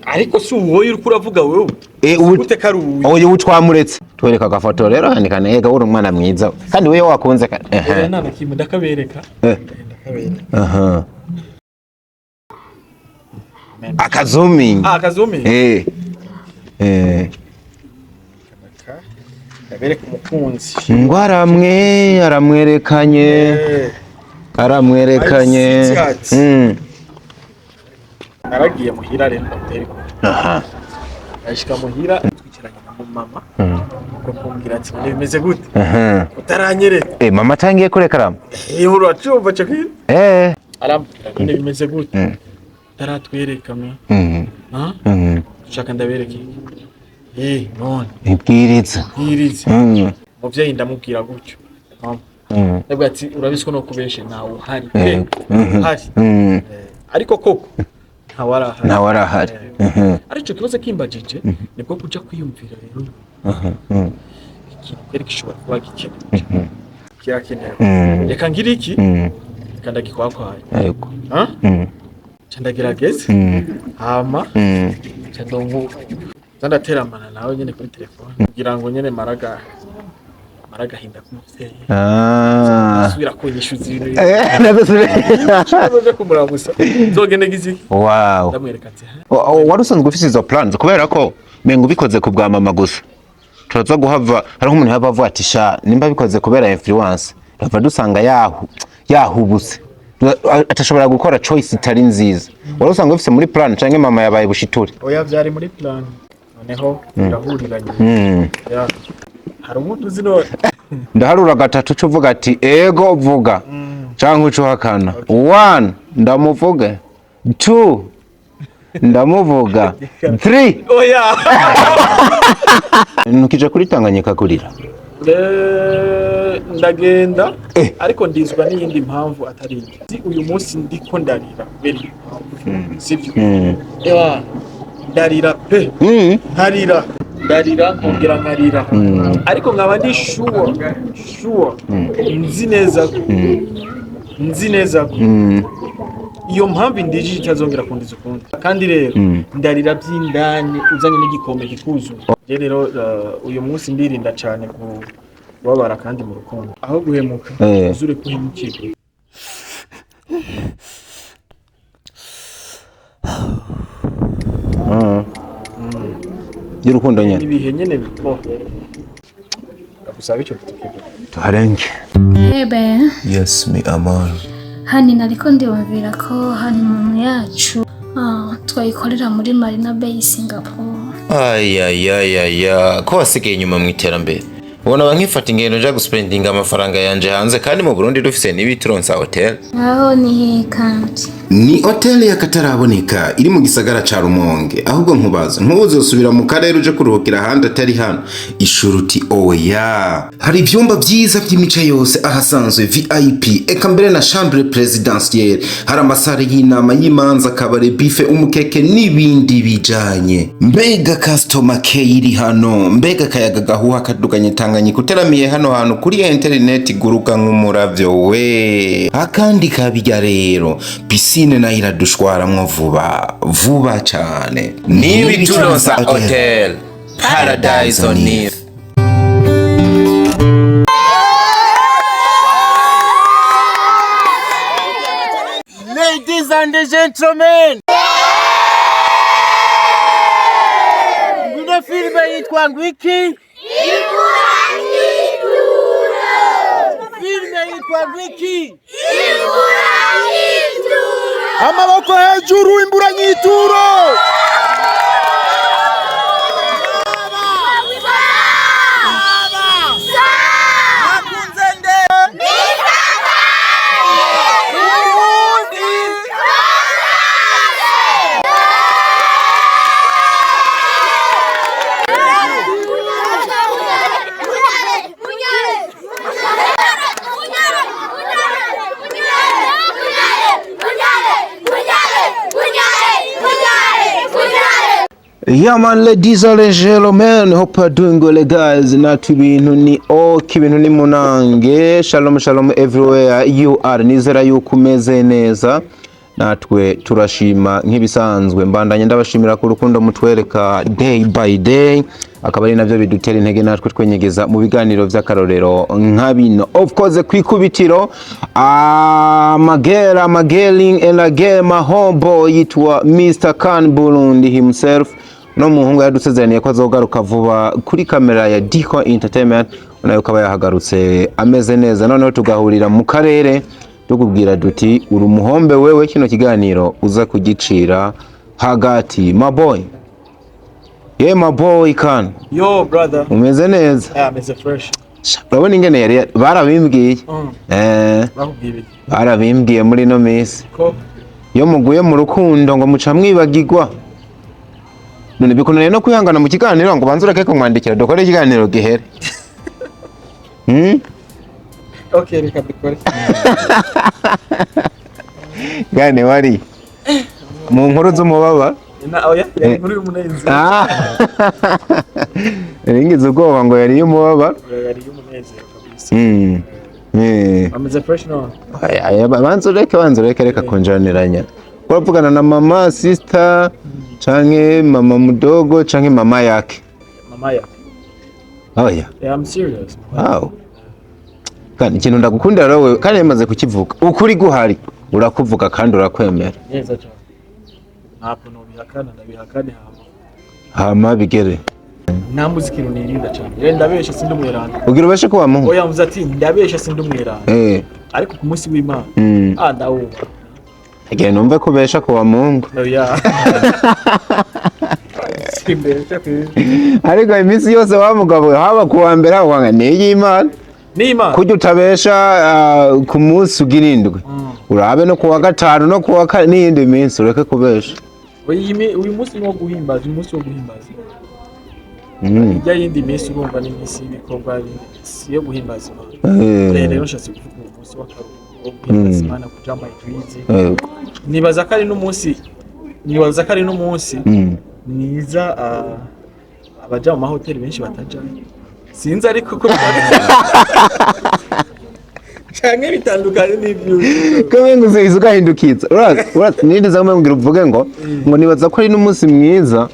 ariko si uwoye uri kuravuga wewe ute karuye oye utwamuretse twereka agafoto rero handikane ega uri umwana mwiza kandi wewe wakunze nana kimwe ndakabereka aha akazumi ndabereka umukunzi ngwaramwe aramwerekanye naragiye muhira rero ndabitereko ashika muhira twikiranye na mama uko kumbwira ati bimeze gute utaranyereka mama atangiye kurekarama uracumva cyo arambwira none bimeze gute taratwereka me ushaka ndabereke none ibwiriza muvyeyi ndamubwira gutyo nabwo ati urabiswe no kubeshe nawe uhari ariko koko ntawarahari aricyo kibazo kimbajije nibwo kuja kwiyumvira rero ikintu gishobora kuba gikenewe kirakenewe reka ngira iki kandi agikwakwanye ariko candagerageze hama candongo zandateramana nawe nyene kuri telefone kugira ngo nyene maragahinda kumuvyeyi asubira kunyishuza ibintu nazo kumuramusa zogende giziki wow ndamwereka ati warusanzwe ufise izo plans kubera ko mengo bikoze ku bwa mama gusa turaza guhava hari umuntu yava avuga ati sha nimba bikoze kubera influence rava dusanga yahubuse atashobora gukora choice itari nziza warusanzwe ufise muri plan canke mama yabaye bushiture oya vyari muri plan noneho ndahuriranye hari umuntu zino ndaharura gatatu cyo vuga ati ego vuga canke uco hakana 1 ndamuvuge 2 ndamuvuga 3 oya nukije kuri Tanganyika kurira ndagenda ariko ndizwa n'iyindi mpamvu atari uyu munsi ndiko ndarira beri sivyo ndarira pe ndarira kongera nkarira ariko nkaba ndi sure nzi neza iyo mpamvu indije itazongera kundiza ukundi kandi rero ndarira by'indani uzanye n'igikombe gikuzuye rero uyu munsi ndirinda cyane kubabara kandi mu rukundo aho guhemuka uzure kuhemukira y'urukundo nyene ibihe nyene bito gusaba icyo tuharenge Bebe yes me amor hani nariko ndiyumvira ko hani mu yacu twayikorera muri Marina Bay Singapore ko wasigaye inyuma mu iterambere ubona bankifata ingendo nja guspendinga amafaranga yanje hanze kandi mu Burundi dufise n'ibituronsa hotel aho ni kandi ni hotel y'akataraboneka iri mu gisagara ca Rumonge ahubwo nkubaza ntuzosubira mu karere uje kuruhukira handi atari hano ishuruti oya hari ivyumba vyiza vy'imica yose ahasanzwe VIP eka mbere na chambre présidentielle hari amasare y'inama y'imanza kabare buffet umukeke n'ibindi bijanye mbega customer care iri hano mbega kayaga gahuha kaduganye Tanganyika uteramiye hano hantu kuri internet guruka nk'umuravyo we akandi kabijya rero piscine na iradushwaramwo vuba cyane nibi turonsa hotel Paradise on Nile. Ladies and gentlemen, ngwino filme yitwa ngwiki filme yitwa ngwiki amaboko hejuru imburanyituro Yeah man, ladies and gentlemen, hope you're doing well guys. Natu ibintu ni ibintu ni munange. Shalom everywhere you are. Nizera yuko umeze neza. natwe turashima nk'ibisanzwe. Mbandanye ndabashimira ku rukundo mutwereka day by day, akaba ari navyo bidutera intege natwe twenyegeza mu biganiro vy'akarorero nka bino. Of course kwikubitiro Mageling Elage Mahombo yitwa Mr. Kan Burundi himself, no muhungu yadusezeraniye ko azogaruka vuba kuri kamera ya Diko Entertainment, nayo kaba yahagarutse ameze neza. Noneho tugahurira mu karere tukubwira duti uri umuhombe wewe, kino kiganiro uza kugicira hagati. My boy, yeah my boy Kan, Yo brother, umeze neza? yeah, ameze fresh. Urabona ingene yari barabimbwiye Bakubwiye barabimbwiye muri no minsi ko iyo muguye mu rukundo ngo muca mwibagirwa. None bikunaniye no kwihangana mu kiganiro ngo banze ureke kumwandikira dukore ikiganiro gihere. okay, reka dukore. Gane wari mu nkuru z'umubaba Oya, yari inkuru y'umunezero. Ringize ubwoba ngo yari y'umubaba. Yari y'umunezero kabisa. Ameze fresh no. Banze ureke reka konjaniranya. Uravugana na mama, sister, canke mama mudogo, canke mama yake? Mama yake. Oh yeah. Yeah, I'm serious. Wow. Kandi ikintu ndagukundira rero kandi yamaze kukivuga. Ukuri guhari urakuvuga kandi urakwemera. Neza cyane. Ntabwo nobihakana, ndabihakane hama bigere. Nta muziki nirinda cyane. Rero ndabesha sindi umweranda. Ugira ubeshe ko wamuhu? Oya mvuze ati ndabesha sindi umweranda. Ariko ku munsi w'Imana. Ndawuba. Again numve kubesha ko wamungu. Oya. Simbesha pe. Ariko imisi yose wamugabo haba kuwa mbere wanga n'iy'Imana. N'Imana. Kujya utabesha ku munsi ugirindwe. Urabe no kuwa gatanu no kuwa kane n'iyindi minsi ureke kubesha. Uyu munsi wo guhimbaza, umunsi wo guhimbaza. Ya yindi minsi urumva ni minsi y'ibikorwa yo guhimbaza Imana. Rero nshatse kuvuga umunsi w'akaruhuko Imana kujama idwizi. Nibaza ko ari n'umunsi mwiza abaja mu mahoteli benshi bataja. Sinzi ariko ko canke bitandukanye n'ivyo. Kame nguze izugahindukiza. Urat nidiza kumubwira uvuge ngo nibaza ko ari n'umunsi mwiza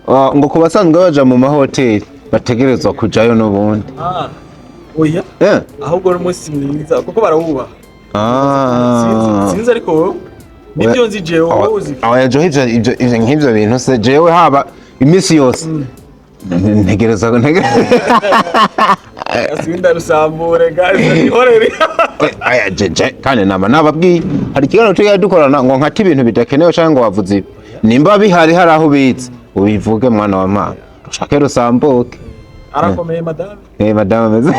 ngo kubasanzwe baja mu mahoteli bategerezwa kujayo n'ubundi. Oya. Ahubwo n'umunsi mwiza kuko barawuba. Sinzi ariko nibyo nzi jewe uzi. Aho ivyo nk'ivyo bintu se jewe haba imisi yose. Ntegereza Asinda rusambure guys ihorere. Aya jeje kandi nababwiye hari ikiganiro tujya dukorana ngo nkati ibintu bidakenewe cyangwa ngo wavuze nimba bihari hari aho ubitse ubivuge mwana wa mama ushake rusambuke. Arakomeye madame. Madame ameze.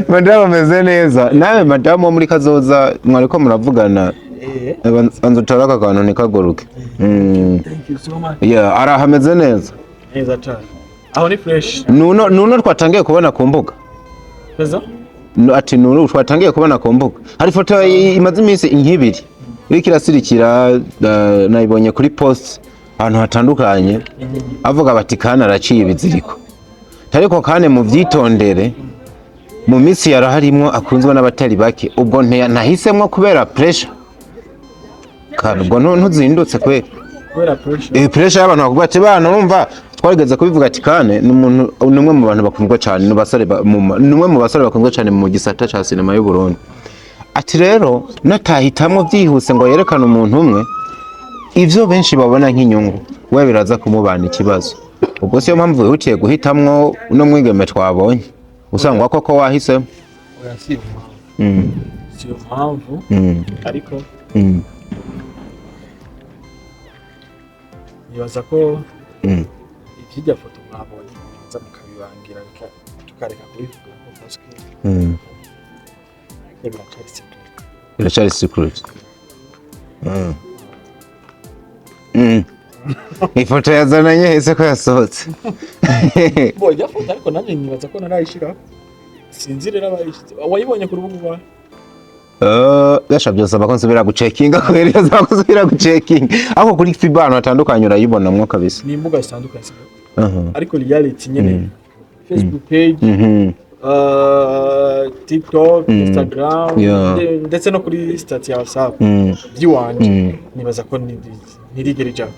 Madame ameze neza. Nawe madame wo muri kazoza mwariko muravugana. Banzo taraka kantu nikagoruke. Thank you so much. Yeah, arahameze neza. Neza cyane. Aho ni fresh. Nuno twatangiye kubona ku mbuga. Peza? Ati nuno twatangiye kubona ku mbuga. Hari foto imaze iminsi inkibiri. Iriko irasirikira nayibonye kuri post ahantu hatandukanye. Avuga bati kana araciye ibiziriko. Tariko kane mu vyitondere mu minsi yaraharimo akunzwe n'abatari bake. Ubwo ntahisemwe kubera pressure. Ubwo ntuzindutse kwe. Kubera pressure. Pressure y'abantu bakuvuga ati bana urumva twarigeze kubivuga ati kane numwe mu bantu bakunzwe cyane numwe mu basore bakunzwe cyane mu gisata ca cinema y'u Burundi. Ati rero natahitamwe byihuse ngo yerekane umuntu umwe ivyo benshi babona nk'inyungu we biraza kumubana ikibazo. Ubwo siyo mpamvu wihutiye guhitamwo no mwigeme twabonye usanga koko wahisemo. Oya siyo mpamvu ariko nibaza ko ikijya foto mwabonye nza mukabibangira tukareka kubivuga ko paske biracari secret. Ifoto yazananye hese ko yasohotse. Boya foto ariko nanjye nibaza ko narayishira. Sinzi rero abayishyize. Wayibonye ku rubuga rwawe? Gasha byose bakonsubira gucekinga kweri bazakonsubira gucekinga. Aho kuri Fibano atandukanye urayibona mwo kabisa. Ni imbuga zitandukanye. Ariko reality nyene. Facebook page, TikTok, Instagram, ndetse no kuri stati ya WhatsApp by'iwanje nibaza ko ntirigera ijana.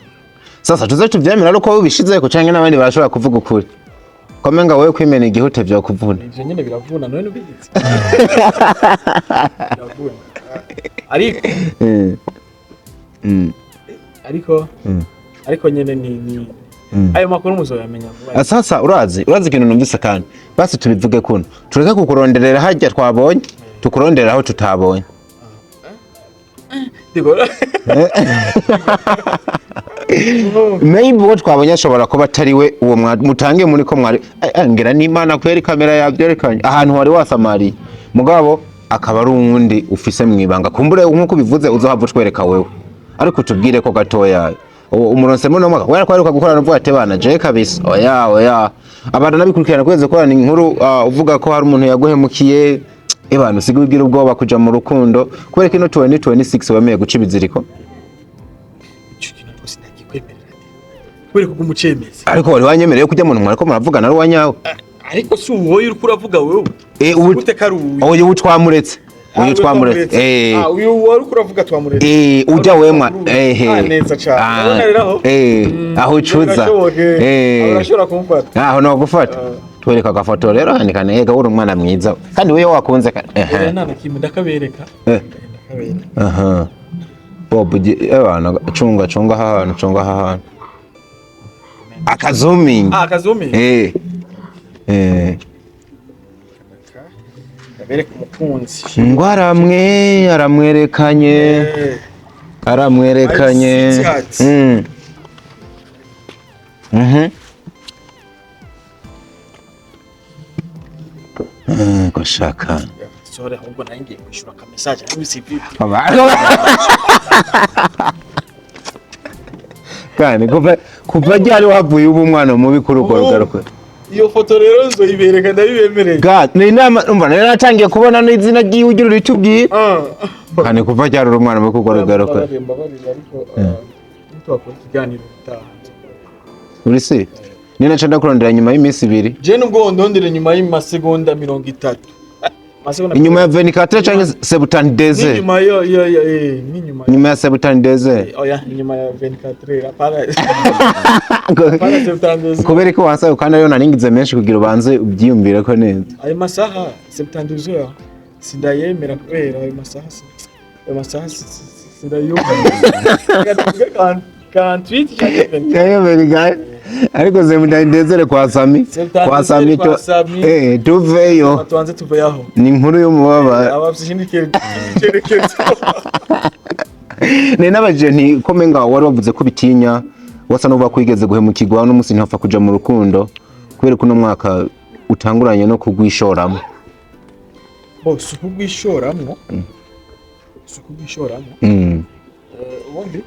Sasa tuze tuvyemera ariko ubishize ko canke n'abandi barashobora kuvuga ukuri komenga wewe kwimena igihute byo kuvuna ivyo nyene biravuna none ubigitse biravuna ariko nyene ni ayo makuru muzoyamenya. Sasa urazi ikintu numvise kandi basi tubivuge kuno tureke kukuronderera hajya twabonye tukurondera aho tutabonye maybe what twabonye ashobora kuba atari we uwo mutange muri ko mwari ngira n'Imana kweri kamera yabyerekanye ahantu wari wasamariye mugabo akaba ari uwundi ufise mwibanga kumbure nkuko bivuze uzohava twereka wewe ariko tubwire ko gatoya umuronse muno mwaka wera kwaruka gukorana n'ubwo atebana je kabisa oya abantu nabikurikirana kweze korana inkuru uvuga ko hari umuntu yaguhemukiye ebana sigubwira ubwoba kuja mu rukundo kubera kino 2026 wemeye guca ibiziriko kubera ko umucemezi ariko wari wanyemereye kujya mu ntwara ariko muravugana ari wanyawe ariko si uwo uri kuravuga wewe ute karuye uyu twamuretse uyu wari kuravuga twamuretse ujya wemwa neza cyane aho ucuza urashobora kumufata aho no gufata twereka agafoto rero handika nega uri umwana mwiza kandi wewe wakunze nana kimwe ndakabereka Bob ebana cunga ahantu akazuming bereka umukunzi aramwerekanye gushaka sore ahubwo nangiye kwishura ka message ari CV kandi kuva ryari wavuye ubu mwana mubi kuri ugo rugaruka iyo foto rero nzoyibereka ndabibemereye ni inama umva nari natangiye kubona n'izina ry'iwe ugira uritubwiye kandi kuva ryari uri umwana mubi kuri ugo rugaruka uri se ni naca ndakurondera nyuma y'iminsi 2 je nubwo ndondere nyuma y'amasegonda 30 inyuma ya 24 canke 72 nyuma ya 72 oya nyuma ya 24 para kubera ko wansa kandi yo naringize menshi kugira ubanze ubyiyumvire ko neza ayo masaha 72 sindayemera kubera ayo masaha sindayumva kan tweet cyane ariko zemudandezere kwa Sami to tuveyo tuanze tuveyaho ni inkuru yo mubaba abavyinikere ne nabaje nti komenga wari wavuze ko bitinya wasa no bakwigeze guhemukirwa no musi ntapfa kuja mu rukundo kubera kuno mwaka utanguranye no kugwishoramo sukugwishoramwo ubundi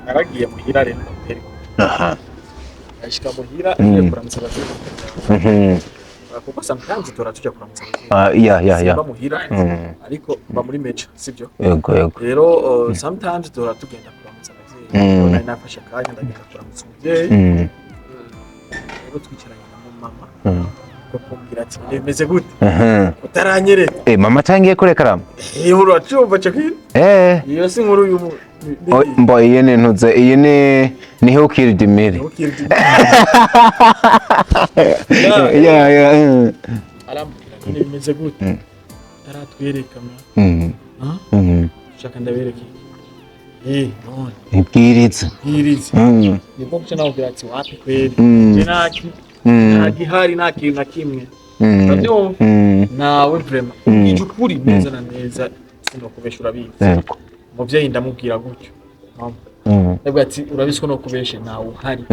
naragiye muhira rero ashika muhira kuramutsa abavyeyi kuko sometimes tuja kuramutsa ya muhira ariko ba muri mecha sivyo yego rero sometimes tugenda kuramutsa abavyeyi nari nafashe akanya ndagenda kuramutsa umuvyeyi rero twicaranye na mama kumbwira ati bimeze gute utaranyereka mama tangiye kurekaramu inkuru acumva cakira iyo si inkuru y'umuntu mbo yene ntuze yene ni who killed Mary arambwira bimeze gute taratwereka shaka ndabereke none ibwiriza nibwo cyo navuga ati wapi kweri je nagihari nakintu na kimwe nabyo nawe vraiment ije ukuri neza na neza sinokubeshura bize muvyeyi ndamubwira gutyo nabwo ati urabiswe no kubeshe nawe uhari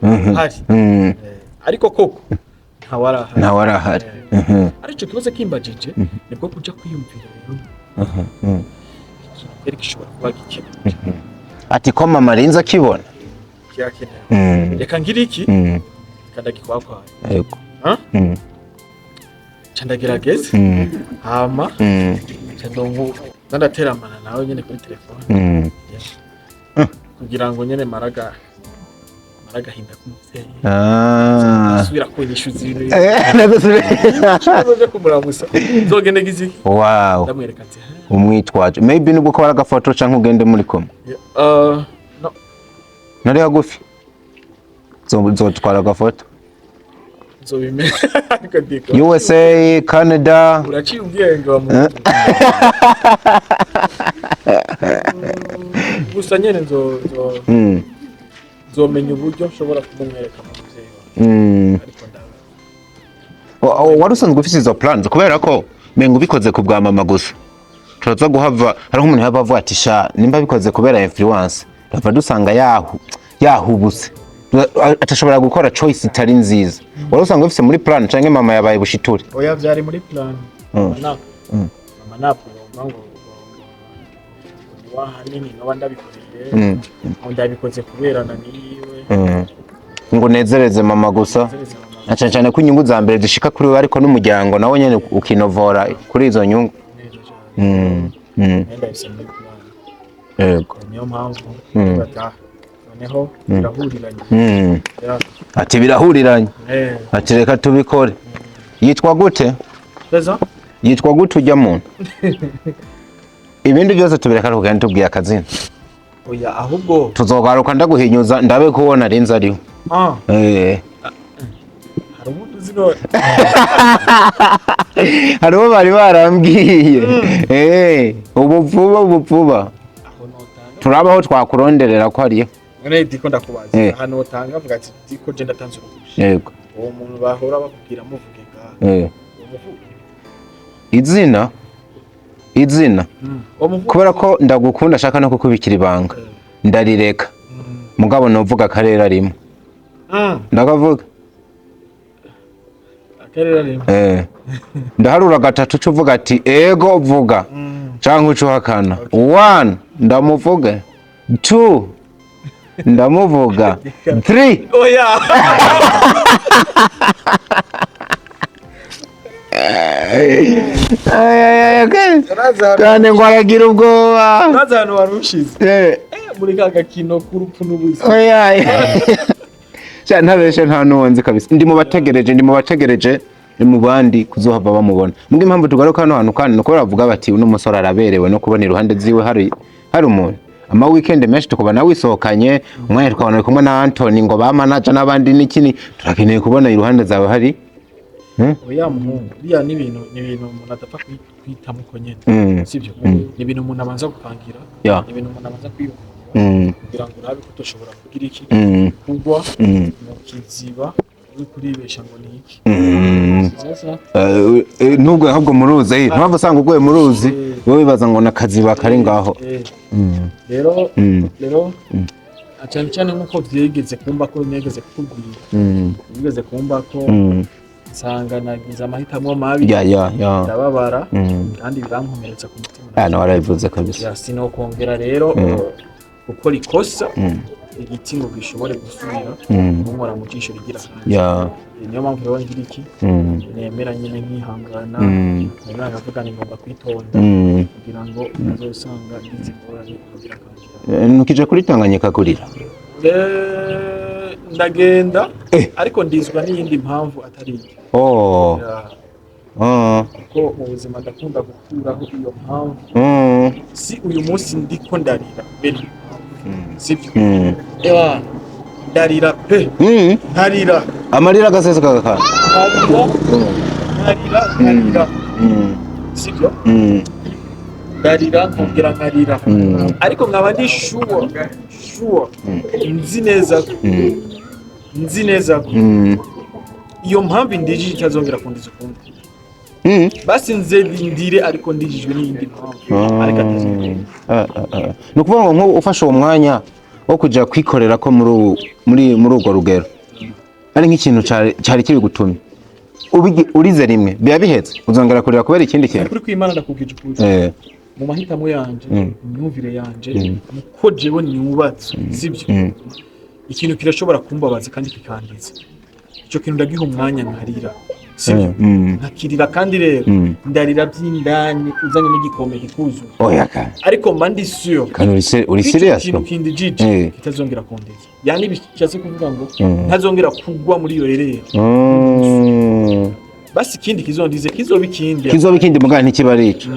uhari ariko koko ntawarahari ariko kibazo kimbajije nibwo kuja kwiyumvira rero Eric shobora kuba gikene ati ko mama Rinza kibona yakene reka ngira iki kandagikwakwara yego candagerageza hama cyandongo ndandateramana nawe nyene kuri telefone kugira ngo nyene maraga aragahinda k'umuvyeyi Ah. asubira kunyishuza ibintu nzoje kumuramusa nzogende giziki Wow. ndamwereka ati Umwitwaje maybe nubwo ko baragafoto canke ugende muri koma no nari hagufi nzotwara agafoto nzobimenya ariko ndiko USA Canada uraciye ubwenge wa muntu gusa nyene nzomenya uburyo nshobora kumumwereka mu muvyeyi ariko wari usanzwe ufise izo plans kubera ko mengo ubikoze ku bwa mama gusa turaza guhava hari umuntu yaba avuga ati sha nimba bikoze kubera influence rava dusanga yahubuse atashobora gukora choice itari nziza wari usanzwe ufise muri plan canke mama yabaye bushiture oya vyari muri plan mama napo ngo wahanini no bandabikoreye ndabikoze kuberana niwe ngo nezereze mama gusa acha cyane ko inyungu za mbere zishika kuri we ariko n'umuryango nawo nyene ukinovora kuri izo nyungu yego niyo mpamvu bataha noneho birahuriranye ati birahuriranye ati reka tubikore yitwa gute peza yitwa gute ujya muntu ibindi byose tubireka kugenda tubwiye akazina oya ahubwo tuzogaruka ndaguhinyuza ndabe kubona arinze ariho hari umuntu uzino hariho bari barambwiye ubupfuba turabaho twakuronderera ko hariyo none diko ndakubaza hano utanga avuga ati diko je ndatanze uruhushya yego uwo muntu bahora bakubwira muvuge izina kubera ko ndagukunda shaka no kukubikira ibanga ndarireka mugabo novuga akarere arimo ndakavuga akarere arimo ndaharura gatatu cuvuga ati ego vuga canke ucuhakana 1 ndamuvuge 2 ndamuvuga 3 oya kandi ngo aragira ubwoba naza hano warushize muri ka gakino k'urupfu n'ubuzi ntabeshe nta nuwonzi kabisa ndi mu bategereje mu bandi kuzohava bamubona mbwe impamvu tugaruka hano hantu kandi nuko baravuga bati uno musore araberewe no kubona iruhande ziwe hari umuntu ama weekend menshi tukubona wisohokanye umwanya tukabona kumwe na Anthony ngo ba manager n'abandi n'ikini turakeneye kubona iruhande zawe hari oya muhungu biya n'ibintu umuntu atapfa kwitamo ko nyene sivyo ni ibintu umuntu abanza gupangira ni ibintu umuntu abanza kwiyumva kugira ngo urabe ko utoshobora kugira iki kugwa mu kiziba uri kuribesha ngo ni iki nubwo ahubwo muruzi mpamvu usanga uguye muruzi wowe bibaza ngo nakaziba kari ngaho rero cyane nkuko vyegeze kumba ko negeze kukubwira bigeze kumba ko sanga nagize amahitamo mabi ndababara kandi birankomeretsa ku mutima no warabivuze kabisa sinokongera rero gukora ikosa igiti ngo gishobore gusubira kumora mu cisho rigira niyo mpamvu rero ngira iki nemera nyine nkihangana nemera nkavuga ni ngomba kwitonda kugira ngo uzosanga ngize ingorane kugira kangira nukije kuri Tanganyika kurira ndagenda ariko ndizwa n'iyindi mpamvu atari ko mu buzima ndakunda gukuraho iyo mpamvu si uyu munsi ndiko ndarira mbere sibyo ndarira pe ntarira amarira agasesa kagakana ntarira sibyo ndarira nkongera nkarira ariko nkaba ndi sure nzi neza ko iyo mpamvu indijije itazongera kundiza ukundi basi nze ndire ariko ndijijwe n'iyindi mpamvu ariko ni ukuvuga ngo ufashe uwo mwanya wo kujya kwikorera ko muri urwo rugero ari nk'ikintu cyari kibigutumye urize rimwe biba bihetse uzongera kurira kubera ikindi kintu kuri kwimana ndakubwije ukuri mu mahitamo yanje imyumvire yanje muko jewe niwubatse sibyo ikintu kirashobora kumbabaza kandi kikangiza ico kintu ndagiha umwanya nkarira sibyo nkakirira kandi rero ndarira by'indani uzanye n'igikombe kikuzuye oya kandi ariko mba ndi sure kandi uri serious ikintu kindi jiji kitazongera kundeza yani bishatse kuvuga ngo ntazongera kugwa muri iyo rerere basi ikindi kizondize kizoba ikindi mugana ntikibarica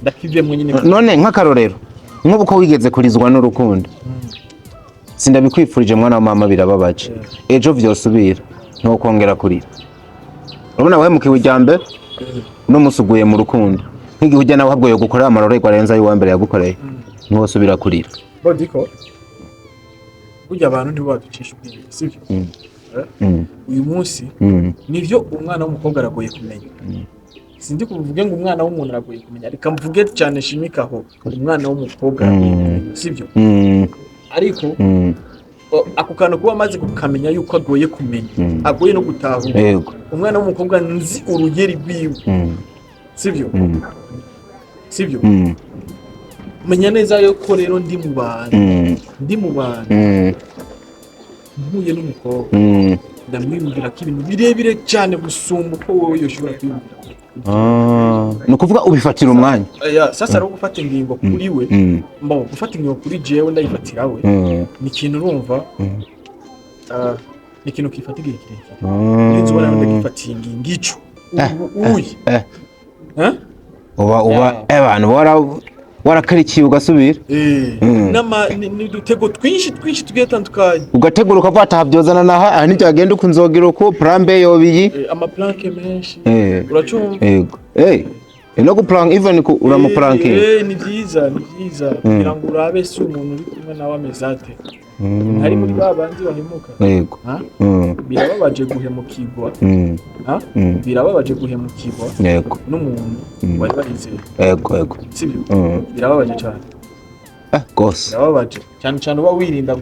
ndakivye nyine none nk'akarorero nk'ubu ko wigeze kurizwa n'urukundo sindabikwifurije mwana wa mama birababaje ejo vyosubira ntokongera kurira urabona wahemukiwe ijambe no musuguye mu rukundo nk'igihe ujya nawe habwoye gukorera amarorerwa arenza y'uwa mbere yagukoreye ntiwosubira kurira bodiko burya abantu ntibaducisha ubwenge sivyo uyu munsi nivyo umwana w'umukobwa aragoye kumenya sindi kuvuge ngo umwana w'umuntu aragoye kumenya reka mvuge cyane shimikaho umwana w'umukobwa sivyo ariko ako kantu kuba amaze kukamenya yuko agoye kumenya agoye no gutahura umwana w'umukobwa nzi urugeri rwiwe sivyo menya neza yuko rero ndi mu bantu mpuye n'umukobwa ndamwiyumvira ko ibintu birebire cyane gusumba uko wowe yoshobora kwiyumvira ni ukuvuga ubifatira umwanya sasa rero gufata ingingo kuri we gufata ingingo kuri jewe ndayifatira we ni ikintu urumva ni ikintu kifata igihe kirekire n'inzu ubona ndagifatiye ingingo ico abantu warakarikiye ugasubira n'udutego twinshi tugiye tandukanye ugategura ukavuga ati habyozana naha ntibyagenda uko nzogira uko plan B yobiyi amaplanke menshi uracumva no guplank even ko uramuplanke ni byiza kugira ngo urabe si umuntu uri kumwe nawe ameze ate hari muri babandi bahemuka birababaje guhemukirwa birababaje guhemukirwa n'umuntu wari barizeye sibyo birababaje cyane gose birababaje cyane uba wirinda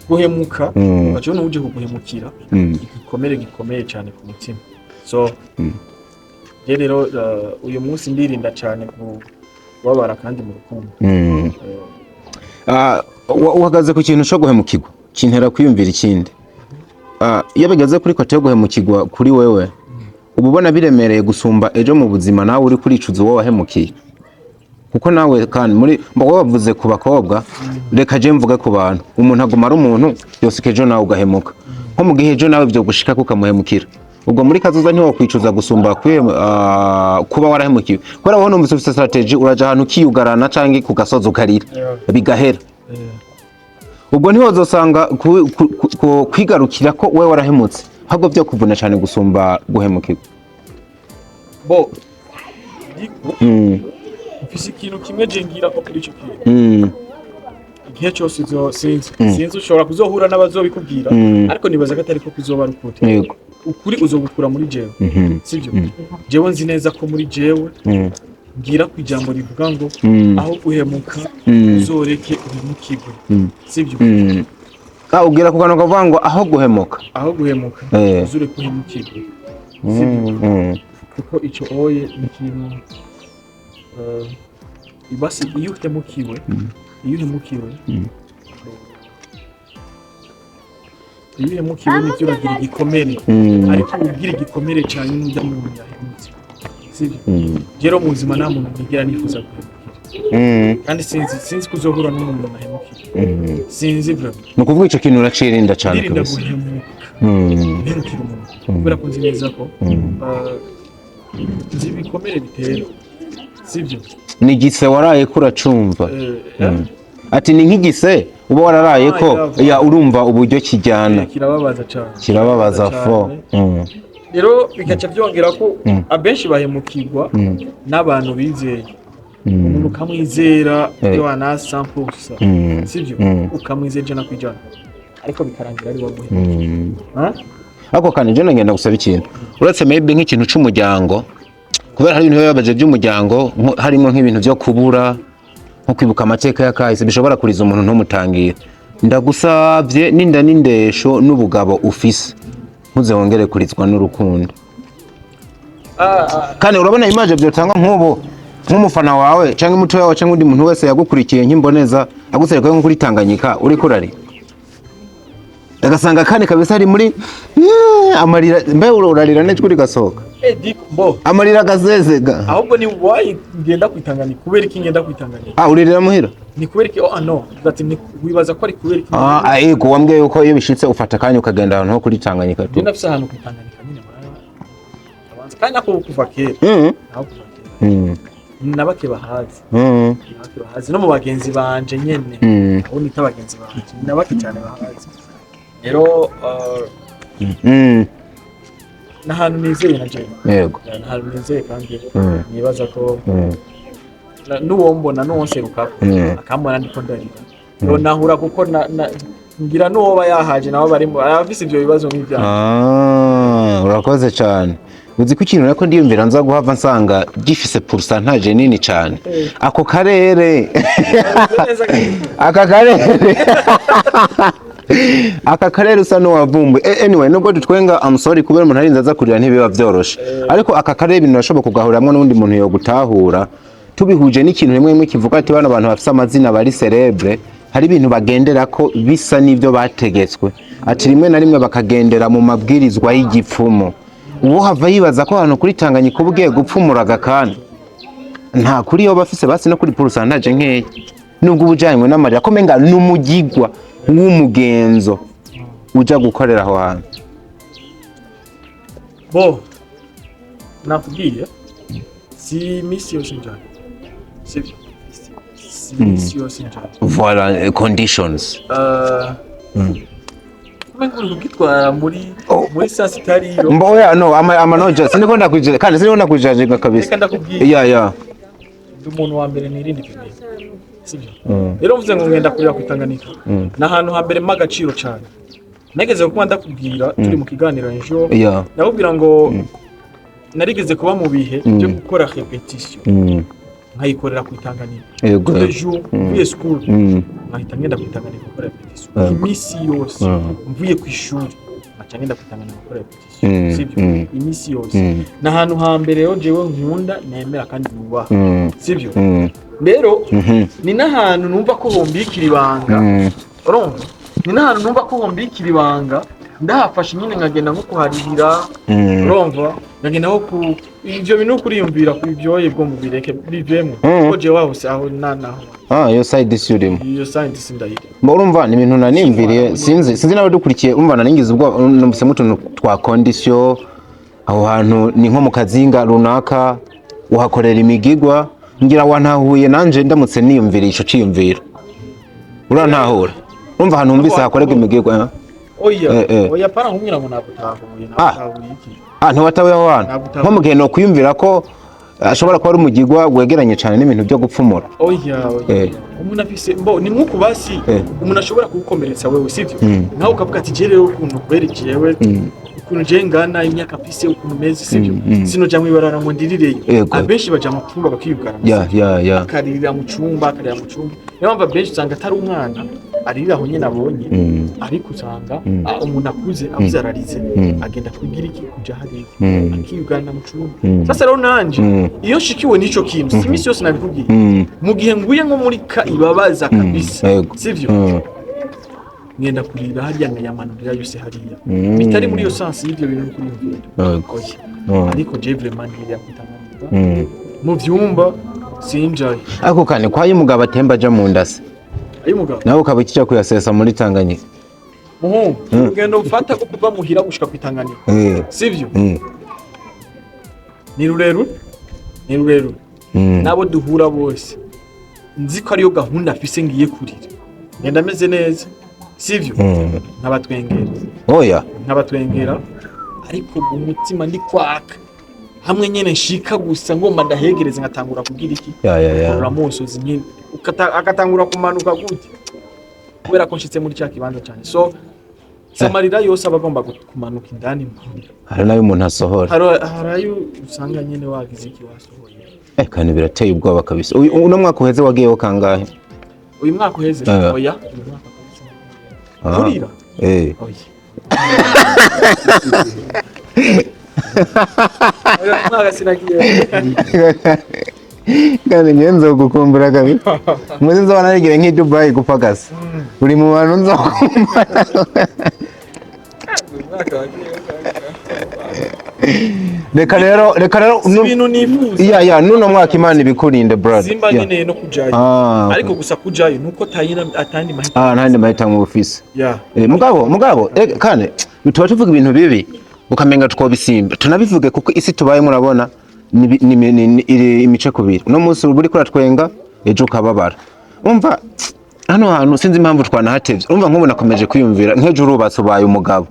guhemuka bacyo n'uje kuguhemukira igikomere gikomeye cyane ku mutima so rero uyu munsi ndirinda cyane kubabara kandi mu rukundo uhagaze ku kintu cyo guhemukirwa kintera kwiyumvira ikindi iyo bigeze kuri kote yo guhemukirwa kuri wewe uba ubona biremereye gusumba ejo mu buzima nawe uri kuricuza uwo wahemukiye kuko nawe kandi muri bavuze ku bakobwa reka je mvuge ku bantu umuntu aguma ari umuntu yose ejo nawe ugahemuka nko mu gihe ejo nawe byo gushika kukamuhemukira ubwo muri kazoza ntiwo kwicuza gusumba kuba warahemukiwe kubera wowe numvise ufite strategy uraja ahantu kiyugarana canke ku gasozi ukarira bigahera ubwo ntiwozosanga kwigarukira ko we warahemutse ahubwo byo kuvuna cyane gusumba guhemukirwa mfise ikintu kimwe je ngira ko kuri ico kintu igihe cyose sinzi ushobora kuzohura n'abazobikubwira ariko nibaza ko atari ko kuzoba rukute ukuri uzobukura muri jewe sivyo jewe nzi neza ko muri jewe ngira ku ijambo rivuga ngo aho guhemuka uzoreke uhemukirwe sivyo ubwira ku kantu kavuga ngo aho guhemuka uzoreke uhemukirwe sivyo kuko ico oye ni ikintu ibasi iyo uhemukiwe nibyo uragira igikomere ariko ugira igikomere cyane n'ujya mu muntu yahemutse sivyo rero mu buzima nta muntu nigera nifuza guhemukira kandi sinzi kuzohura n'umuntu nahemukira sinzi bro ni ukuvuga ico kintu uracirinda cyane kabisa guhemukira umuntu kubera ko nzi neza ko nzi ibikomere bitera sivyo ni gise waraye ko uracumva ati ni nk'igise uba wararaye ko urumva uburyo kijyana kirababaza fo rero bigaca byongera ko abenshi bahemukirwa n'abantu bizeye umuntu ukamwizera iyo wanasa 100% sivyo ukamwizera ijana ku ijana ariko bikarangira ari waguhemukira ako kandi je ngenda gusaba ikintu uretse maybe nk'ikintu c'umuryango kubera hari ibintu bibabaje by'umuryango harimo nk'ibintu byo kubura nko kwibuka amateka y'akahise bishobora kuriza umuntu ntumutangira ndagusabye ninda n'indesho n'ubugabo ufise ntuze wongere kurizwa n'urukundo kandi urabona image byotanga nk'ubu nk'umufana wawe cyangwa umuto wawe cyangwa undi muntu wese yagukurikiye nk'imboneza agusereka nko kuri Tanganyika uri kurari agasanga kane kabisa ari muri amarira mbe urarira ne kuri gasoka bo amarira gazezega ahubwo ni why ngenda kwitangana kubera iki ngenda kwitangana uririra muhira ni kubera iki no ati ni wibaza ko ari kubera iki yego wambwiye yuko iyo bishitse ufata kanya ukagenda ahantu ho kuri Tanganyika tu ndafise ahantu kwitanganyika nyine abanza kandi ako kuva kera aho kuva kera nabake bahazi no mu bagenzi banje nyene aho nita bagenzi banje nabake cyane bahazi rero nahantu nizeye na jewe yego nahantu nizeye kandi nibaza ko nuwo mbona nuwonseruka akambona ndiko ndarira rero nahura kuko ngira nuwo yahaje naho bari afise ivyo bibazo nk'ivyo urakoze cyane uzi ko ikintu nako ndiyumvira nza guhava nsanga gifise pourcentage nini cyane ako karere aka karere usa n'uwavumbuye anyway nubwo dutwenga I'm sorry kubera umuntu arinze aza kurira ntibiba byoroshe ariko aka karere ibintu birashoboka kugahuramwe n'undi muntu yo gutahura tubihuje n'ikintu rimwe kivuga ati bana abantu bafite amazina bari celebre hari ibintu bagendera ko bisa n'ibyo bategetswe ati rimwe na rimwe bakagendera mu mabwirizwa y'igipfumo uwo hava yibaza ko hano kuri Tanganyika ubwiye gupfumuraga kandi nta kuri yo bafise basi no kuri pourcentage nk'eye nubwo ubujanywe n'amarira ko menga n'umugigwa w'umugenzo uja gukorera aho hantu bo nakubwiye si misi yose njana si misi yose njana voilà conditions Menguru gitwara muri sasitariyo mboya no amanoja siniko ndakwijira kandi siniko ndakwijaje kabisa reka ndakubwiye ya ndi umuntu wa mbere nirindi pibiri sibyo rero mvuze ngo ngenda kurira kwitanganyika na hantu hambere magaciro cyane nageze kuba ndakubwira turi mu kiganiro ejo nakubwira ngo narigeze kuba mu bihe byo gukora repetition nkayikorera kwitanganyika ejo mvuye school nkahita ngenda kwitanganyika gukora repetition imisi yose mvuye ku ishuri nkaca ngenda kwitanganyika gukora repetition sibyo imisi yose na hantu hambere rero jewe nkunda nemera kandi nubaha sibyo rero ni nahantu numva ko hombikira ibanga urumva ni nahantu numva ko hombikira ibanga ndahafashe nyine nkagenda nko kuharira urumva ngagenda aho ku ivyo bintu kuriyumvira ku ibyoye bwo mu bireke bivemo ko je wahose aho nanaho yo side surimo iyo side sindayire urumva ni ibintu nanimviriye sinzi nawe dukurikiye umva naningize ubwo numvise mutuntu twa condition aho hantu ni nko mu kazinga runaka uhakorera imigigwa ngira wantahuye nanje ndamutse niyumvira ico ciyumvira urantahura umva hantu umvise hakorega imigigwa oya para nkumira ngo nabutahuye iki ntiwatawe aho hantu nko mu gihe no kwiyumvira ko ashobora kuba ari umugigwa wegeranye cyane n'ibintu byo gupfumura umuntu afise ni nkuko basi umuntu ashobora kugukomeretsa wewe sivyo nawe ukavuga ati je rero ukuntu kwerekewe ukuntu je ngana imyaka afise ukuntu meze sivyo sino jamwe barara ngo ndirireyo abenshi baja mu cyumba bakiyugana akarira mu cyumba yamva benshi usanga atari umwana arira aho nyene abonye ariko usanga umuntu akuze avuze ararize agenda kugira iki kuja hariya akiyugana mu cyumba sasa rero nanje iyo shikiwe nico kintu simisi yose nabikubwiye mu gihe nguye nko muri ka ibabaza kabisa sivyo ngenda kurira hariya ngayamanurira yose hariya bitari muri yo sense y'ivyo bintu kuriyumvira ariko je vraiment ngira kwitangira mu vyumba sinjaye ako kane kwa y'umugabo atemba aja mu ndase ayumugabo nawe ukaba ikija kuyasesa muri Tanganyika ugenda ufata ko kuva muhira gushika kwitanganyika sivyo ni rurerure nabo duhura bose nzi ko ariyo gahunda afise ngiye kurira ngenda meze neza sivyo nkabatwengera ariko umutima ndi kwaka hamwe nyene nshika gusa ngomba ndahegereza ngatangura kugira iki uramusozi nyine akatangura kumanuka gute kubera ko nshitse muri cya kibanza cyane so samarira yose abagomba kumanuka indani hari nayo umuntu asohora harayo usanga nyene wagize iki wasohoye kandi birateye ubwoba kabisa uno mwaka uheze wagiyeho kangahe uyu mwaka uheze oya kurira mwaka sinagiye kandi ngenzo gukumbura gabi muzi nzobana nigire nk'i Dubai gupagasa uri mu bantu nzokumbura reka rero ibintu nifuza ya nuno mwaka Imana ibikurinde brother simba nkeneye no kujayo ariko gusa kujayo nuko atandi mahitamo ntandi mahitamo ufise ya mugabo kane tuba tuvuga ibintu bibi ukamenga twobisimba tunabivuge kuko isi tubaye murabona ni imice kubiri no munsi uri kuratwenga ejo ukababara umva hano hantu sinzi impamvu twanahatevye umva nk'ubu nakomeje kwiyumvira nk'ejo urubatse ubaye umugabo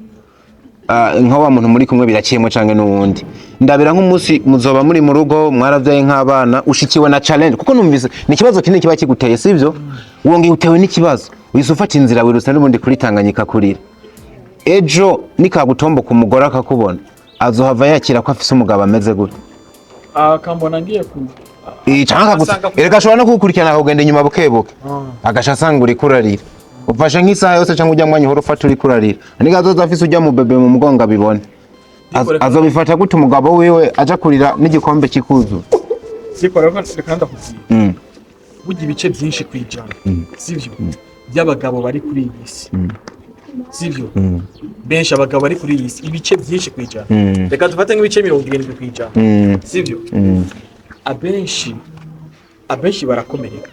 nka wa muntu muri kumwe birakiyemo canke n'uwundi ndabira nk'umunsi muzoba muri mu rugo mwaravyaye nk'abana ushikiwe na challenge kuko numvise ni ikibazo kinini kiba kiguteye sivyo wongeye utewe n'ikibazo wise ufata inzira wirusa n'ubundi kuri Tanganyika kurira ejo nikagutombo ku mugore akakubona azohava yakira ko afise umugabo ameze gute akambona ngiye ku canka gusa erega ashobora no kugukurikirana akagenda inyuma bukebuke agasha asanga uri kurarira ufashe nk'isaha yose cyangwa ujya mwanya uhora ufata uri kurarira niga azoza afise ujya mu bebe mu mugongo abibone azobifata gute umugabo wiwe aja kurira n'igikombe kikuzu sikora reka ndakubwira burya ibice byinshi kwijana sivyo by'abagabo bari kuri iyi si sivyo benshi abagabo bari kuri iyi si ibice byinshi kwijana reka dufate nk'ibice 70 kwijana sivyo abenshi barakomereka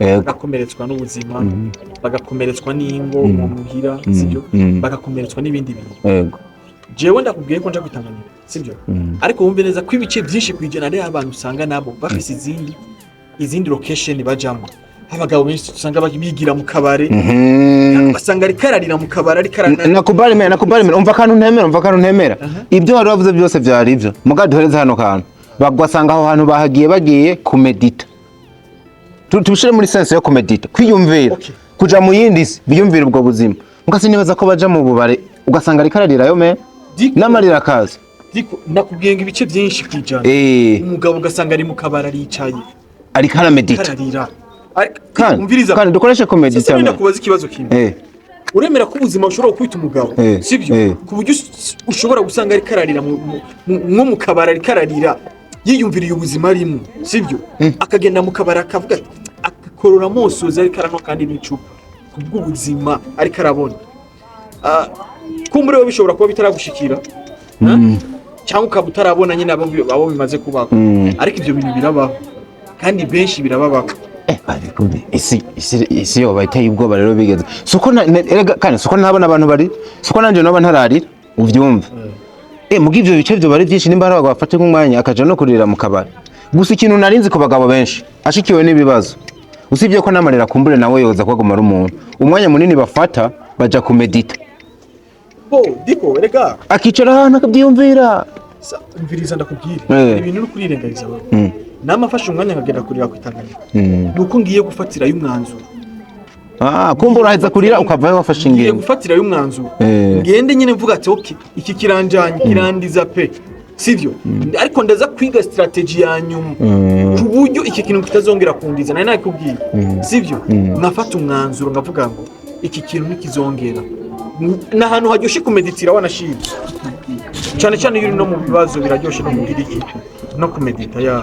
bagakomeretswa n'ubuzima bagakomeretswa n'ingo mu muhira sivyo bagakomeretswa n'ibindi bintu jewe ndakubwiye ko nja kwitanganira sivyo ariko wumve neza ko ibice byinshi kwijana ari abantu usanga nabo bafise izindi location bajamo abagabo benshi usanga bigira mu kabare basanga ari kararira mu kabare ari kararira nakubali umva kantu ntemera ibyo wari wavuze byose byari ibyo mugaduhereza hano kantu bagwasanga aho hantu bagiye kumedita tubishire muri sense yo kumedita kwiyumvira kuja mu yindi si biyumvira ubwo buzima mugasi nibaza ko baja mu bubare ugasanga ari kararira yo me n'amarira kaza nakubwiye ngo ibice byinshi kwijana umugabo ugasanga ari mu kabare aricaye ari karamedita kararira kandi dukoreshe komedita cyane ndakubaza ikibazo kimwe uremera ko ubuzima ushobora kwita umugabo sivyo ku buryo ushobora gusanga ari kararira nko mu kabare ari kararira yiyumviriye ubuzima arimo sivyo akagenda mu kabare akavuga akakorora mosoza ari karano kandi n'icupa kubw'ubuzima ari karabona kumbure we bishobora kuba bitaragushikira cyangwa ukaba utarabona nyine abo bimaze kubaho ariko ibyo bintu birabaho kandi benshi birababaho ariko isi yo bayiteye ubwoba rero bigeze suko ntabona abantu bari suko nanje naba ntararira uvyumva muga ivyo bice byo bari byinshi nimba hari bafate nk'umwanya akaja no kurira mu kabari gusa ikintu narinzi ku bagabo benshi ashikiwe n'ibibazo usibye ko namarira kumbure nawe yoza kwaguma ari umuntu umwanya munini bafata baja kumedita diko rega akicara ahantu akabyumvira umviriza ndakubwira ibintu no kurirengagiza wewe namafashe umwanya nkagenda kurira kwitanganya nuko ngiye gufatira y'umwanzuro kumbura haiza kurira ukavayo wafashe ingendo ngiye gufatira y'umwanzuro ngende nyine mvuga ati okay iki kiranjanye kirandiza pe sivyo ariko ndaza kwiga strategy ya nyuma ku buryo iki kintu kitazongera kundiza nari nakubwiye sivyo nafata umwanzuro ngavuga ngo iki kintu nikizongera na hantu hajyoshye kumeditira wanashimye cyane cyane yuri no mu bibazo biraryoshe no kugira iki no kumedita ya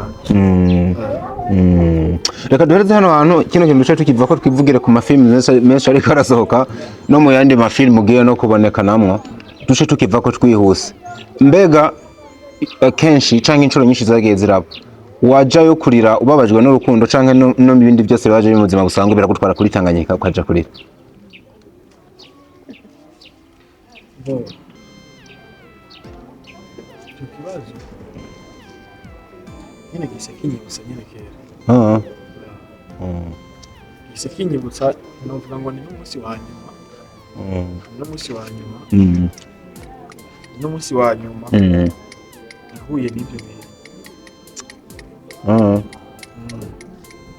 reka duhereze hano hantu kino kintu duce tukivuga ko twivugire ku mafilm menshi ariko arasohoka no mu yandi mafilm ugiye no kuboneka namwo duce tukivuga ko twihuse mbega kenshi canke inshuro nyinshi zagiye ziraba wajayo kurira ubabajwe n'urukundo canke no bibindi byose baje mu buzima busanzwe biragutwara kuri Tanganyika ukaja kurira ikibazo nyine gisekinyibutsa nyine kera gisekinyibutsa novuga ngo ni n'umunsi wa nyuma n'umunsi wa nyuma nahuye n'ibyo bintu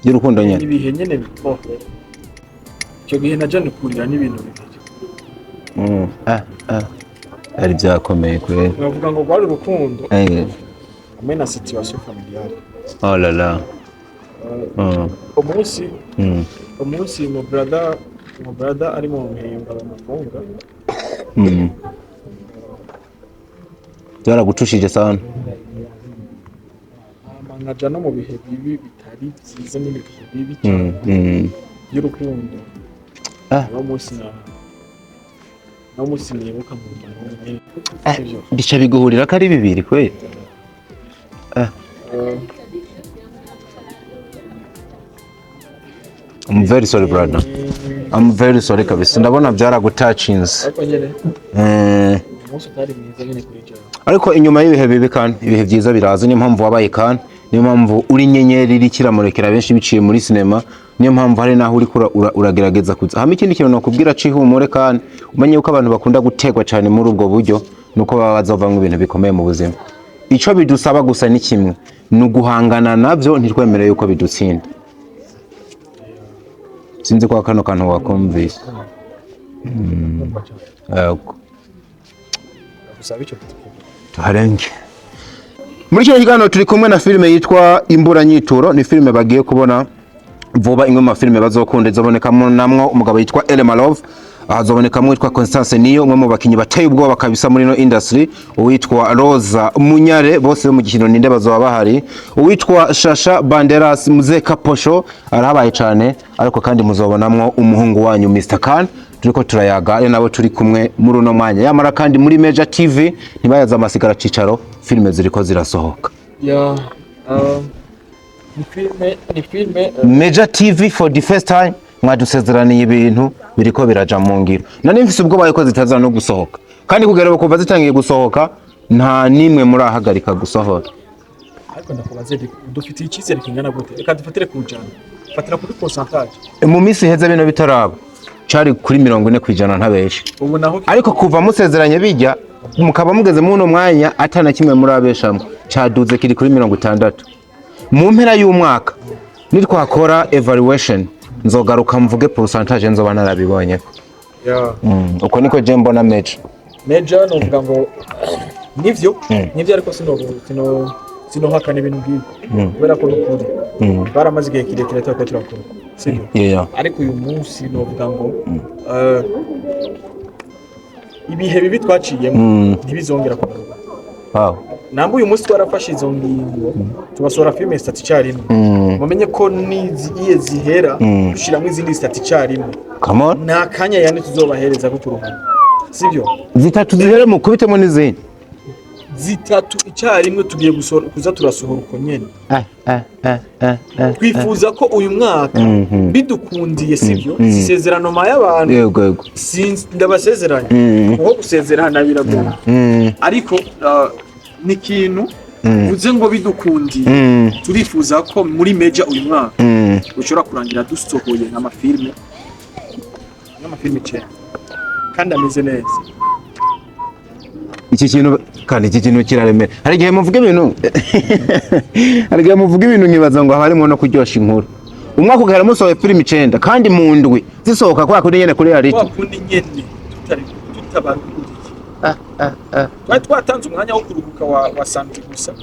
y'urukundo nyine ibihe nyine icyo gihe najya kurira n'ibintu bibiri ari byakomeye kweli bavuga ngo rwari urukundo hamwe na situation familiale oh la la umunsi mu brother ari mu mpinga bamufunga byaragucushije sana nkaja no mu bihe bibi bitari byiza n'ibihe bibi cyane y'urukundo no musi nibuka mu Rwanda bica biguhurira ko ari bibiri kwe. I'm very sorry brother. I'm very sorry kabisa. Ndabona byaragutacinze. ariko nyene umunsi utari mwiza nyene kuri je. Ariko inyuma y'ibihe bibi kandi ibihe byiza biraza, niyo mpamvu wabaye kandi niyo mpamvu uri nyenyeri rikiramurekera benshi biciye muri sinema, niyo mpamvu hari naho uri uragerageza kuza. Hama ikindi kintu nakubwira cihumure kandi umenye uko abantu bakunda gutegwa cyane muri ubwo buryo nuko baba bazovamwe ibintu bikomeye mu buzima. Ico bidusaba gusa ni kimwe, ni uguhangana navyo ntitwemere yuko bidutsinda. Sinzi kwa kano kantu wakumvise. Tuharenge. Muri kino kiganiro turi kumwe na filime yitwa Imburanyituro, ni filime bagiye kubona vuba, imwe mu filime bazokunda izobonekamo namwo umugabo yitwa Elma Love, ahazobonekamo yitwa Constance Niyo, umwe mu bakinyi bateye ubwoba kabisa muri no industry, uwitwa Rosa Munyare, bose mu gikino ninde bazoba bahari, uwitwa Shasha Banderas Muzeka Posho arabaye cyane, ariko kandi muzobonamwo umuhungu wanyu Mr. Khan, turiko turayaga ari nabo turi kumwe muri uno mwanya. Yamara kandi muri Major TV ntibayaza amasigara cicaro, filime ziriko zirasohoka. Ni filme Major TV for the first time mwadusezeraniye ibintu biriko biraja mu ngiro. Nani mfise ubwo bayiko zitaza no gusohoka. Kandi kugereba kuva zitangiye gusohoka nta nimwe muri ahagarika gusohora. Ariko ndakubaze dufite ikizere kingana gute? Reka dufatire kujana. Fatira kuri pourcentage. Mu minsi heza bino bitaraba cari kuri 40% ntabeshi. Ubu naho ariko kuva musezeranye bijya mukaba mugeze mu no mwanya atana kimwe muri abeshamwe caduze kiri kuri 60. Mu mpera y'umwaka nitwakora evaluation nzogaruka mvuge pourcentage nzoba narabibonye. Uko niko je mbona Major novuga ngo nivyo ariko sino hakana ibintu ngibi kubera ko nukuri baramaze igihe kirekire twako turakora sibyo. Ariko uyu munsi novuga ngo ibihe bibi twaciyemo ntibizongera kugaruka. Nambu uyu munsi twarafashe izo ngingo tubasora filime stati cyarimwe, mumenye ko niziye zihera dushiramo izindi stati cyarimwe. Come on, nta kanya yani tuzobahereza ko turuhana sibyo. Zitatu zihere mu kubitemo n'izindi zitatu icyarimwe tugiye kuza turasohora uko nyene. Twifuza ko uyu mwaka bidukundiye sibyo isezerano ma y'abantu. Yego ndabasezeranye kuko gusezerana biragoye, ariko ni kintu uze ngo bidukundiye turifuza ko muri Major uyu mwaka ushobora kurangira dusohoye n'amafilme cyane kandi ameze neza. Iki kintu kiraremera. Hari igihe muvuga ibintu nkibaza ngo harimo no kuryosha inkuru. Umwaka ugahera musohoye filime 9 kandi mu ndwi zisohoka kwa kuri nyene kuri reality. Kwa kundi nyene tutabarukuriye. Twatanze umwanya wo kuruhuka wa samedi gusa.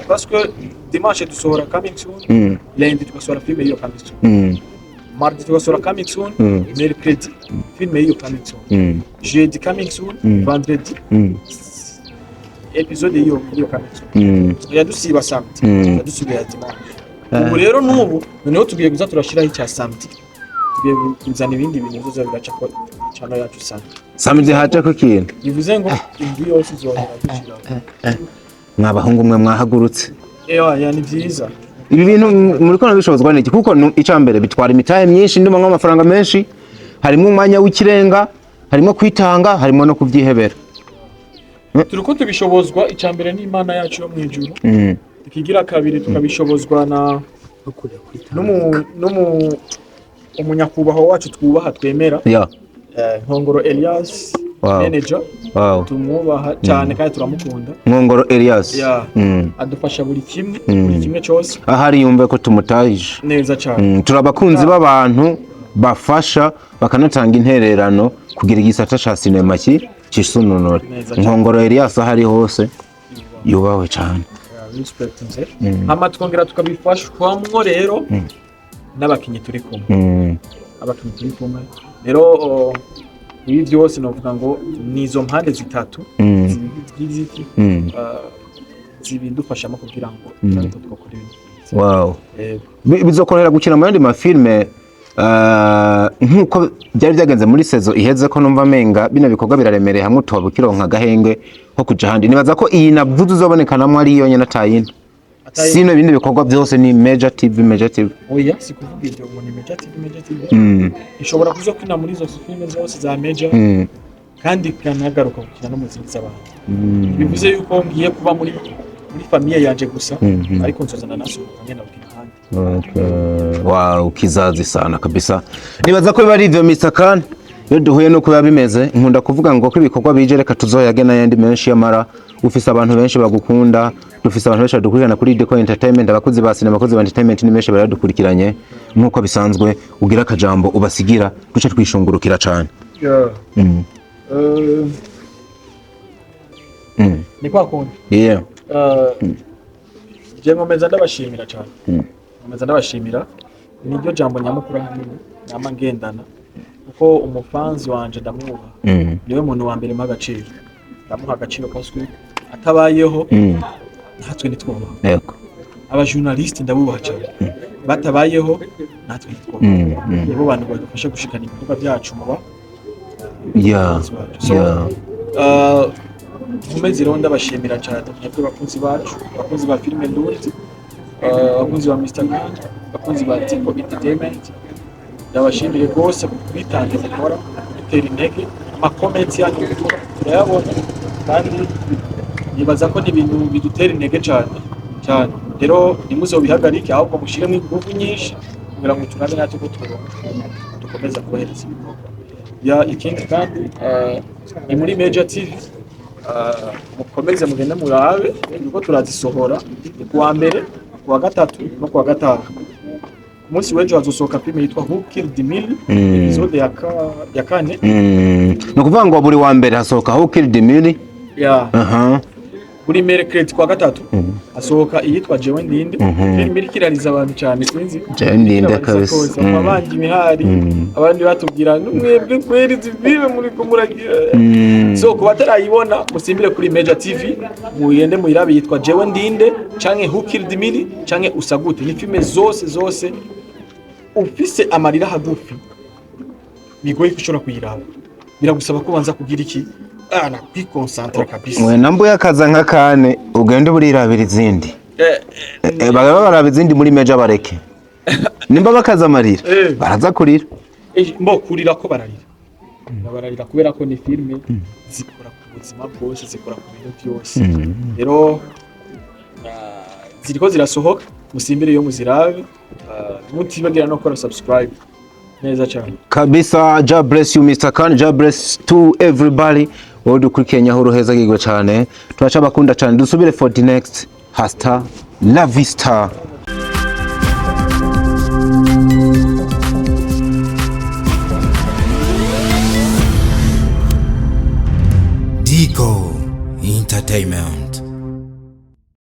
Parce que dimanche dusohora coming soon, lundi tugasohora filime yo coming soon. Mardi tugasohora coming soon, mercredi filime yo coming soon. Jeudi coming soon, vendredi episode yo coming soon. Yadusiba samedi, yadusiba dimanche. Ubu rero nubu noneho tugiye kuza turashiraho icya samedi. Tugiye kuzana ibindi bintu bizoza bigaca ko channel yacu samedi haje ko kintu. Bivuze ngo indi yose izohora dushira. Mwabahungu mwe mwahagurutse. Ni byiza. Ibi bintu muri kono bishobozwa n'iki kuko icambere bitwara imitahe myinshi ndimo nk'amafaranga menshi, harimo umwanya w'ikirenga, harimo kwitanga, harimo no kubyihebera. Turiko tubishobozwa icambere n'Imana yacu yo mwijuru. Ikigira kabiri tukabishobozwa na umunyakubaho wacu twubaha twemera. Nkongoro Elias manager. Tumwubaha cyane kandi turamukunda. Nkongoro Elias. Adufasha buri kimwe cyose. Ahari yumve ko tumutahije. Neza cyane. Turabakunzi b'abantu bafasha bakanatanga intererano kugira igisata ca sinema kisunonora. Nkongoro Elias ahari hose yubawe cyane. Hama twongera tukabifashwamwo rero n'abakinyi turi kumwe. Rero ibi byose novuga ngo nizo mpande zitatu zibindufashamo kugira ngo twakore ibintu. Bizokorera gukina mu yandi mafilme nkuko byari byagenze muri sezo iheze ko numva menga bino bikorwa biraremereye hamwe utoba ukironka agahengwe ho kuja handi. Nibaza ko iyi navuze uzobonekanamwo ari iyo nyene atayina. Sino ibindi bikorwa byose ni Major TV. Oya sikuvuga ibyo ngo ni Major TV. Ishobora kuzo kwina muri izo filime zose za Major. Kandi kanagaruka gukina no muziki z'abantu. Bivuze yuko ngiye kuba muri famille yanje gusa ariko nzozana naso nyene abukina handi. Wow, kizazi sana kabisa. Nibaza ko biba ari ivyo Mr. Khan. Iyo duhuye nuko biba bimeze nkunda kuvuga ngo ko ibikorwa bije reka tuzoyagena yandi menshi yamara ufise abantu benshi bagukunda, dufise abantu benshi badukurikirana kuri Deco Entertainment, abakozi ba cinema, abakozi ba entertainment ni benshi baradukurikiranye nkuko bisanzwe ugira akajambo ubasigira duce twishungurukira cyane. Ni kwa kundi. Je nkomeza ndabashimira cyane. Nkomeza ndabashimira niryo jambo nyamukuru hano nama ngendana kuko umufanzi wanje ndamwubaha. Niwe muntu wa mbere magaciro. Ndamuha agaciro kaswe atabayeho natwe nitwubaha. Yego. Aba journalist ndabubaha cyane. Batabayeho natwe nitwubaha. Nibo bantu badufasha gushikana ibikorwa byacu muba. Umeze rero ndabashimira cyane mwebwe bakunzi bacu, bakunzi ba filime nduzi, bakunzi ba Mr. Khan, bakunzi ba Deco Entertainment. Ndabashimire rwose kwitange mukora, gutera intege, amakomenti yanyu turayabona kandi nibaza ko n'ibintu bidutera intege cyane. Rero nimuzobihagarike ahubwo mushiremo ingufu nyinshi kugira ngo turabe natwe ko dukomeza kohereza ibikorwa. Ikindi kandi ni muri Major TV mukomeze mugende murabe nuko turazisohora kuwa mbere, kuwa gatatu no kuwa gatanu. Umunsi w'ejo hazosohoka filime yitwa Who Killed Millie episode ya kane. No kuvuga ngo buri wa mbere hasohoka Who Killed Millie. Buri mercredi kwa gatatu hasohoka iyitwa Jewe Ndinde. Filime irikirariza abantu cyane sinzi. Jewe Ndinde kabisa. Abandi mihari abandi batubwira numwebwe kweri zivive muri ko muragira. So kuba tarayibona musimbire kuri Major TV muyende muyirabe yitwa Jewe Ndinde canke Who Killed Millie canke Usagute. Ni filime zose ufise amarira hagufi bigoye kushora kuyiraba. Biragusaba ko banza kugira iki na kwikonsantra kabisa. Mwe nambo yakaza nka Kane ugende burirabira izindi. Bagaba baraba izindi muri Major bareke. Nimba bakaza amarira baraza kurira. Mbo kurira ko bararira kubera ko ni filime zikora ku buzima bwose, zikora ku bintu byose. Rero ziriko zirasohoka musimbire yo muzirabe, mutibagira no gukora subscribe. Neza cyane kabisa. God bless you Mr. Khan, God bless to everybody. Wodu kuri Kenya horo heza gigwe cyane, turaca bakunda cyane. Dusubire for the next. Hasta la vista. Deco Entertainment.